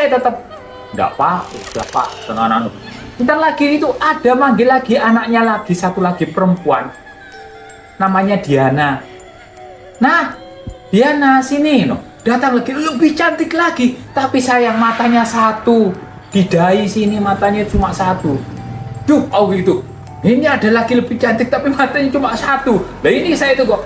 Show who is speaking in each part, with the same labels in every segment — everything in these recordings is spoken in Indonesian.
Speaker 1: saya tetap enggak Pak, udah Pak, dengan anu. Bentar lagi itu ada manggil lagi anaknya lagi, satu lagi perempuan. Namanya Diana. Nah, Diana sini no. Datang lagi lebih cantik lagi, tapi sayang matanya satu. Di dahi sini matanya cuma satu. Duh, oh gitu. Ini ada lagi lebih cantik tapi matanya cuma satu. Nah ini saya itu kok.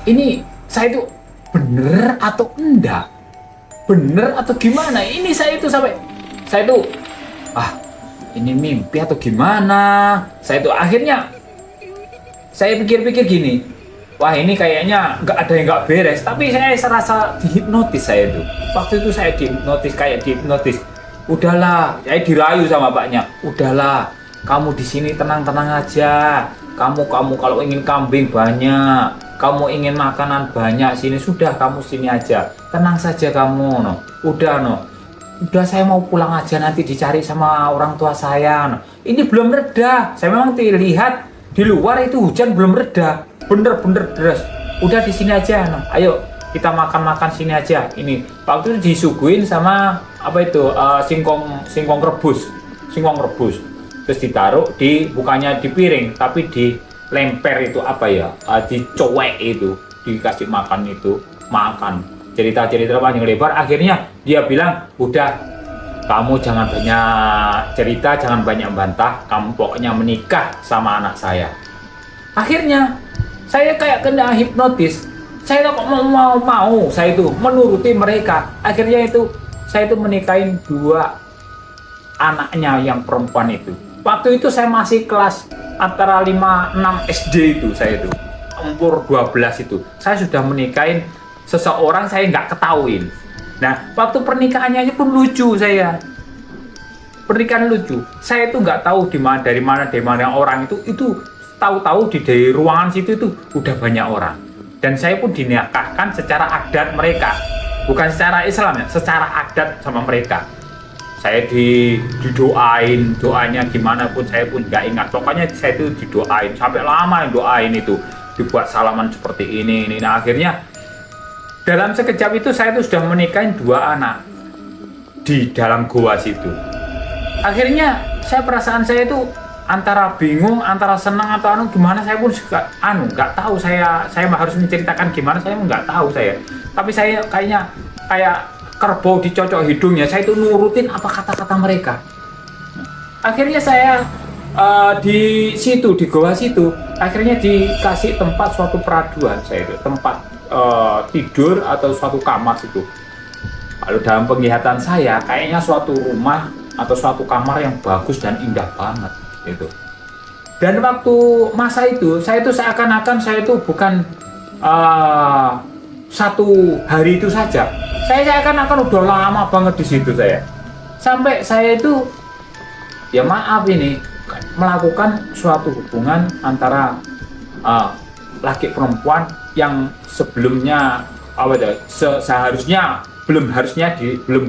Speaker 1: Ini saya itu bener atau enggak? Bener atau gimana? Ini saya itu sampai saya itu ini mimpi atau gimana? Saya itu akhirnya saya pikir-pikir gini, wah ini kayaknya nggak ada yang nggak beres. Tapi saya serasa dihipnotis saya itu. Waktu itu saya dihipnotis kayak dihipnotis. Udahlah, saya dirayu sama Mbaknya. Udahlah, kamu di sini tenang-tenang aja. Kamu kalau ingin kambing banyak, kamu ingin makanan banyak sini sudah kamu sini aja. Tenang saja kamu, no. Udah no. Udah saya mau pulang aja nanti dicari sama orang tua saya. No. Ini belum reda. Saya memang lihat di luar itu hujan belum reda. Bener-bener deras. Udah di sini aja. No. Ayo kita makan-makan sini aja. Ini waktu itu disuguhin sama apa itu singkong rebus. Terus ditaruh di bukannya di piring tapi di lemper itu apa ya? Dicowek itu, dikasih makan itu, makan. Cerita-cerita panjang lebar, akhirnya dia bilang, udah kamu jangan banyak cerita, jangan banyak bantah, kamu pokoknya menikah sama anak saya. Akhirnya saya kayak kena hipnotis, saya kok mau saya itu menuruti mereka. Akhirnya itu saya itu menikahin dua anaknya yang perempuan itu. Waktu itu saya masih kelas antara 5-6 SD itu saya itu, umur 12 itu, saya sudah menikahin seseorang saya nggak ketahuin. Nah, waktu pernikahannya pun lucu saya. Pernikahan lucu. Saya itu nggak tahu dari mana orang itu tahu-tahu di ruangan situ itu udah banyak orang. Dan saya pun dinikahkan secara adat mereka. Bukan secara Islam ya, secara adat sama mereka. Saya didoain, doanya gimana pun saya pun nggak ingat. Pokoknya saya itu didoain sampai lama yang doain itu, dibuat salaman seperti ini. Nah, akhirnya dalam sekejap itu saya itu sudah menikahin dua anak di dalam goa situ. Akhirnya perasaan saya itu antara bingung, antara senang atau gimana, saya pun juga nggak tahu. Saya harus menceritakan gimana, saya nggak tahu saya. Tapi saya kayaknya kayak kerbau dicocok hidungnya, saya itu nurutin apa kata-kata mereka. Akhirnya saya di situ, di goa situ, akhirnya dikasih tempat suatu peraduan, saya itu tempat tidur atau suatu kamar situ. Lalu dalam penglihatan saya kayaknya suatu rumah atau suatu kamar yang bagus dan indah banget itu. Dan waktu masa itu saya itu seakan-akan saya itu bukan satu hari itu saja. Saya seakan-akan udah lama banget di situ saya. Sampai saya itu ya maaf ini melakukan suatu hubungan antara laki perempuan yang sebelumnya seharusnya belum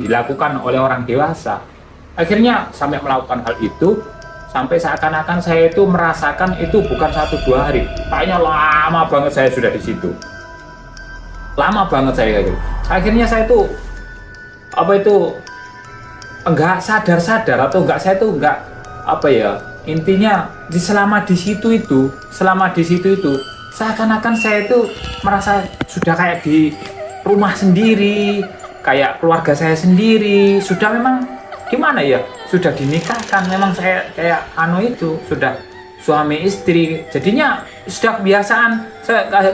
Speaker 1: dilakukan oleh orang dewasa. Akhirnya sampai melakukan hal itu, sampai seakan-akan saya itu merasakan itu bukan 1-2 hari. Kayaknya lama banget saya sudah di situ. Lama banget saya gitu. Akhirnya saya itu enggak sadar atau enggak, saya itu enggak intinya selama di situ itu seakan-akan saya itu merasa sudah kayak di rumah sendiri, kayak keluarga saya sendiri, sudah memang gimana ya, sudah dinikahkan, memang saya kayak sudah suami istri, jadinya sudah kebiasaan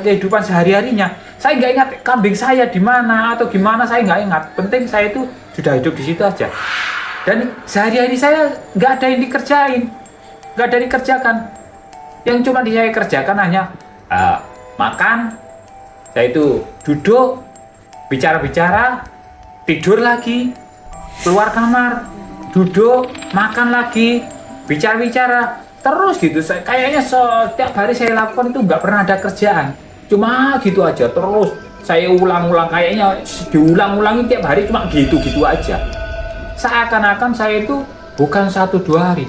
Speaker 1: kehidupan sehari-harinya. Saya nggak ingat kambing saya di mana atau gimana, saya nggak ingat. Penting saya itu sudah hidup di situ aja. Dan sehari-hari saya nggak ada yang dikerjain, nggak ada yang dikerjakan. Yang cuma saya kerjakan hanya makan. Saya itu duduk, bicara-bicara, tidur lagi, keluar kamar, duduk, makan lagi, bicara-bicara, terus gitu. Kayaknya setiap hari saya lakukan itu nggak pernah ada kerjaan. Cuma gitu aja terus saya ulang-ulang, kayaknya diulang-ulangi tiap hari cuma gitu-gitu aja. Seakan-akan saya itu bukan 1-2 hari,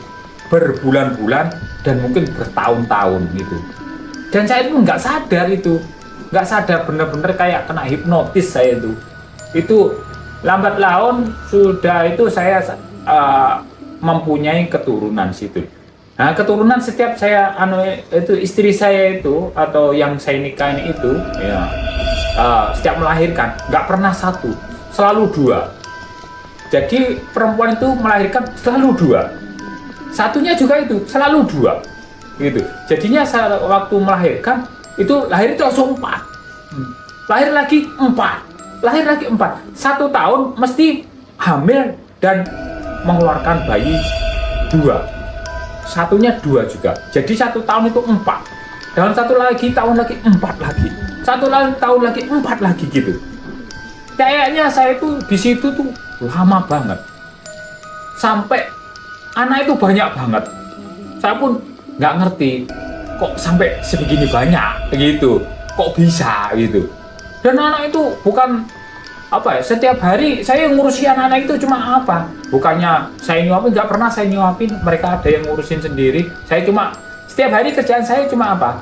Speaker 1: berbulan-bulan dan mungkin bertahun-tahun gitu. Dan saya itu nggak sadar bener-bener kayak kena hipnotis saya itu. Itu lambat laun sudah itu saya mempunyai keturunan situ. Nah, keturunan setiap saya itu istri saya itu atau yang saya nikahin itu ya setiap melahirkan nggak pernah satu, selalu dua. Jadi perempuan itu melahirkan selalu dua. Satunya juga itu selalu dua. Gitu. Jadinya waktu melahirkan itu lahir itu langsung 4. Lahir lagi 4. Lahir lagi 4. 1 tahun mesti hamil dan mengeluarkan bayi 2. Satunya 2 juga. Jadi 1 tahun itu 4. Dalam 1 lagi tahun lagi 4 lagi. 1 tahun lagi 4 lagi gitu. Kayaknya saya itu di situ tuh lama banget. Sampai anak itu banyak banget. Saya pun nggak ngerti kok sampai sebegini banyak gitu. Kok bisa gitu. Dan anak itu bukan apa ya, setiap hari saya ngurusin anak-anak itu cuma apa? Bukannya saya nyuapin, nggak pernah saya nyuapin, mereka ada yang ngurusin sendiri. Saya cuma setiap hari kerjaan saya cuma apa?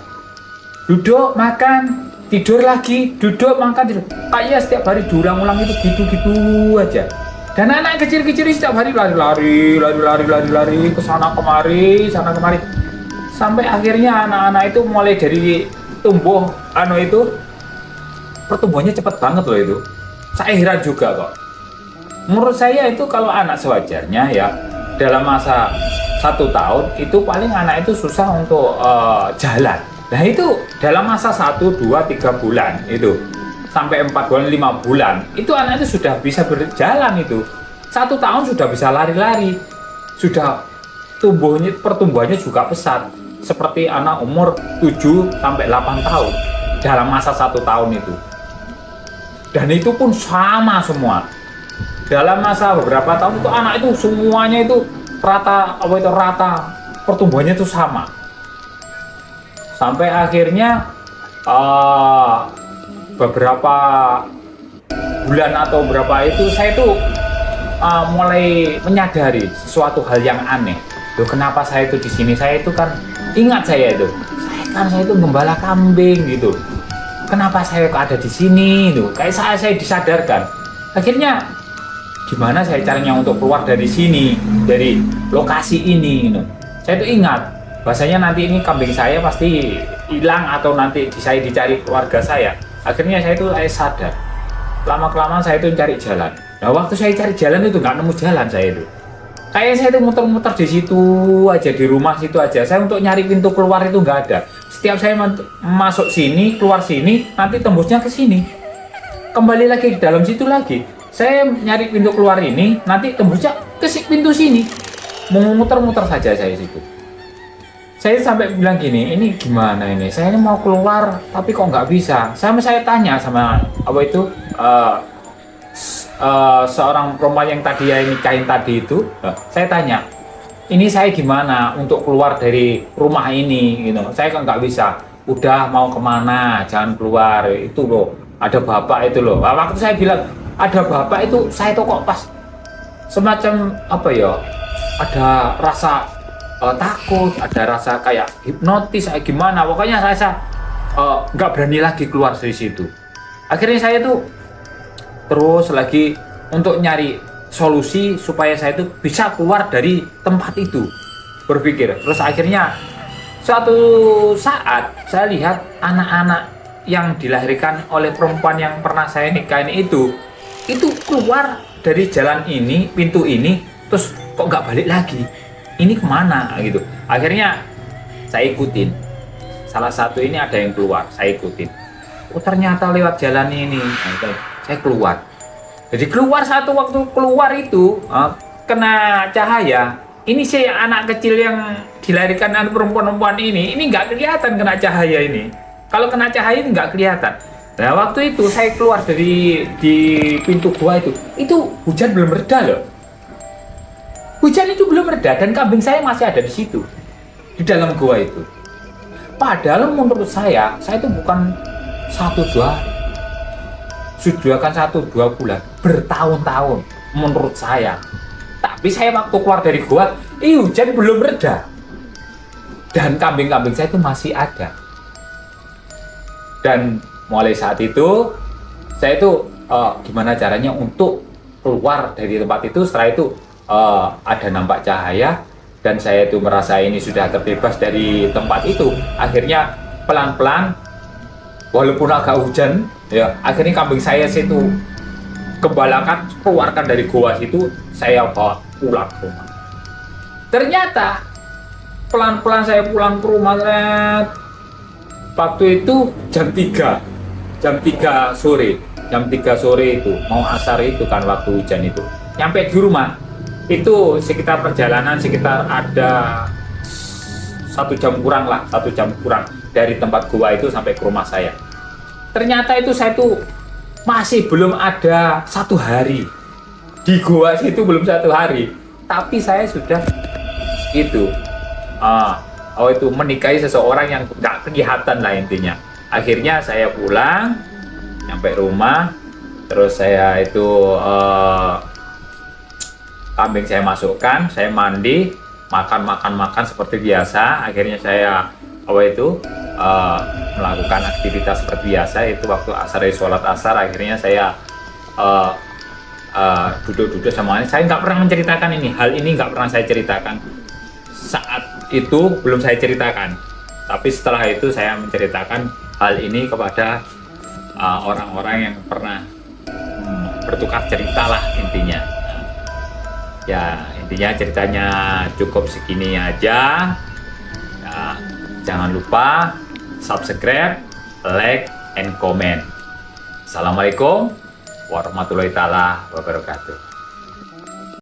Speaker 1: Duduk, makan, tidur lagi, duduk, makan, tidur. Kayak setiap hari diulang-ulang itu gitu-gitu aja. Dan anak kecil-kecil setiap hari lari ke sana kemari, sana kemari. Sampai akhirnya anak-anak itu mulai dari tumbuh itu pertumbuhannya cepat banget loh itu. Saya heran juga kok. Menurut saya itu kalau anak sewajarnya ya dalam masa 1 tahun itu paling anak itu susah untuk jalan. Nah itu dalam masa 1, 2, 3 bulan itu sampai 4 bulan, 5 bulan itu anak itu sudah bisa berjalan itu. 1 tahun sudah bisa lari-lari, sudah pertumbuhannya juga pesat seperti anak umur 7 sampai 8 tahun dalam masa 1 tahun itu. Dan itu pun sama semua. Dalam masa beberapa tahun itu anak itu semuanya itu rata pertumbuhannya itu sama. Sampai akhirnya beberapa bulan atau berapa itu saya itu mulai menyadari sesuatu hal yang aneh. Loh, kenapa saya itu di sini? Saya itu kan ingat saya itu gembala kambing gitu. Kenapa saya ada di sini tuh? Kayak saya disadarkan. Akhirnya gimana saya caranya untuk keluar dari sini, dari lokasi ini gitu. Saya tuh ingat bahasanya nanti ini kambing saya pasti hilang atau nanti saya dicari keluarga saya. Akhirnya saya itu sadar. Lama-kelamaan saya itu cari jalan. Nah, waktu saya cari jalan itu nggak nemu jalan saya itu. Kayak saya itu muter-muter di situ aja, di rumah situ aja. Saya untuk nyari pintu keluar itu nggak ada. Setiap saya masuk sini, keluar sini, nanti tembusnya ke sini. Kembali lagi ke dalam situ lagi. Saya nyari pintu keluar ini, nanti tembusnya ke pintu sini. Muter-muter saja saya situ. Saya sampai bilang gini, ini gimana ini? Saya ini mau keluar, tapi kok nggak bisa. Saya tanya sama seorang perempuan yang tadi ya nikahin tadi itu, saya tanya, ini saya gimana untuk keluar dari rumah ini gitu. Saya kan nggak bisa. Udah mau kemana, jangan keluar itu loh, ada bapak itu loh. Nah, waktu saya bilang ada bapak itu, saya tuh kok pas semacam apa ya, ada rasa takut, ada rasa kayak hipnotis kayak gimana. Pokoknya saya nggak berani lagi keluar dari situ. Akhirnya saya tuh terus lagi untuk nyari solusi supaya saya itu bisa keluar dari tempat itu, berpikir. Terus akhirnya suatu saat saya lihat anak-anak yang dilahirkan oleh perempuan yang pernah saya nikahin itu keluar dari jalan ini, pintu ini, terus kok nggak balik lagi, ini kemana gitu. Akhirnya saya ikutin, salah satu ini ada yang keluar, saya ikutin. Oh ternyata lewat jalan ini, saya keluar. Jadi keluar, satu waktu keluar itu kena cahaya. Ini sih anak kecil yang dilahirkan anak perempuan ini nggak kelihatan kena cahaya ini. Kalau kena cahaya ini nggak kelihatan. Nah waktu itu saya keluar di pintu gua itu hujan belum reda loh. Hujan itu belum reda dan kambing saya masih ada di situ, di dalam gua itu. Padahal menurut saya itu bukan 1-2 hari. Sudah kan 1-2 bulan, bertahun-tahun menurut saya. Tapi saya waktu keluar dari gua, hujan belum reda. Dan kambing-kambing saya itu masih ada. Dan mulai saat itu, saya itu gimana caranya untuk keluar dari tempat itu. Setelah itu ada nampak cahaya dan saya itu merasa ini sudah terbebas dari tempat itu. Akhirnya pelan-pelan, walaupun agak hujan, ya akhirnya kambing saya situ kembalakan, keluarkan dari goa situ, saya bawa pulang ke rumah. Ternyata pelan-pelan saya pulang ke rumah, waktu itu jam 3 sore, itu mau asar itu kan, waktu hujan itu. Nyampe di rumah itu sekitar perjalanan sekitar ada 1 jam kurang lah, 1 jam kurang dari tempat gua itu sampai ke rumah saya. Ternyata itu saya tuh masih belum ada 1 hari di gua situ, belum 1 hari, tapi saya sudah itu itu menikahi seseorang yang nggak kelihatan lah intinya. Akhirnya saya pulang, nyampe rumah, terus saya itu kambing saya masukkan, saya mandi, makan seperti biasa. Akhirnya saya melakukan aktivitas seperti biasa. Itu waktu asar, sholat asar. Akhirnya saya duduk-duduk sama ini. Saya nggak pernah menceritakan hal ini nggak pernah saya ceritakan. Saat itu belum saya ceritakan, tapi setelah itu saya menceritakan hal ini kepada orang-orang yang pernah bertukar cerita lah intinya. Ya intinya ceritanya cukup segini aja. Ya, jangan lupa subscribe, like, and comment. Assalamualaikum warahmatullahi taala wabarakatuh.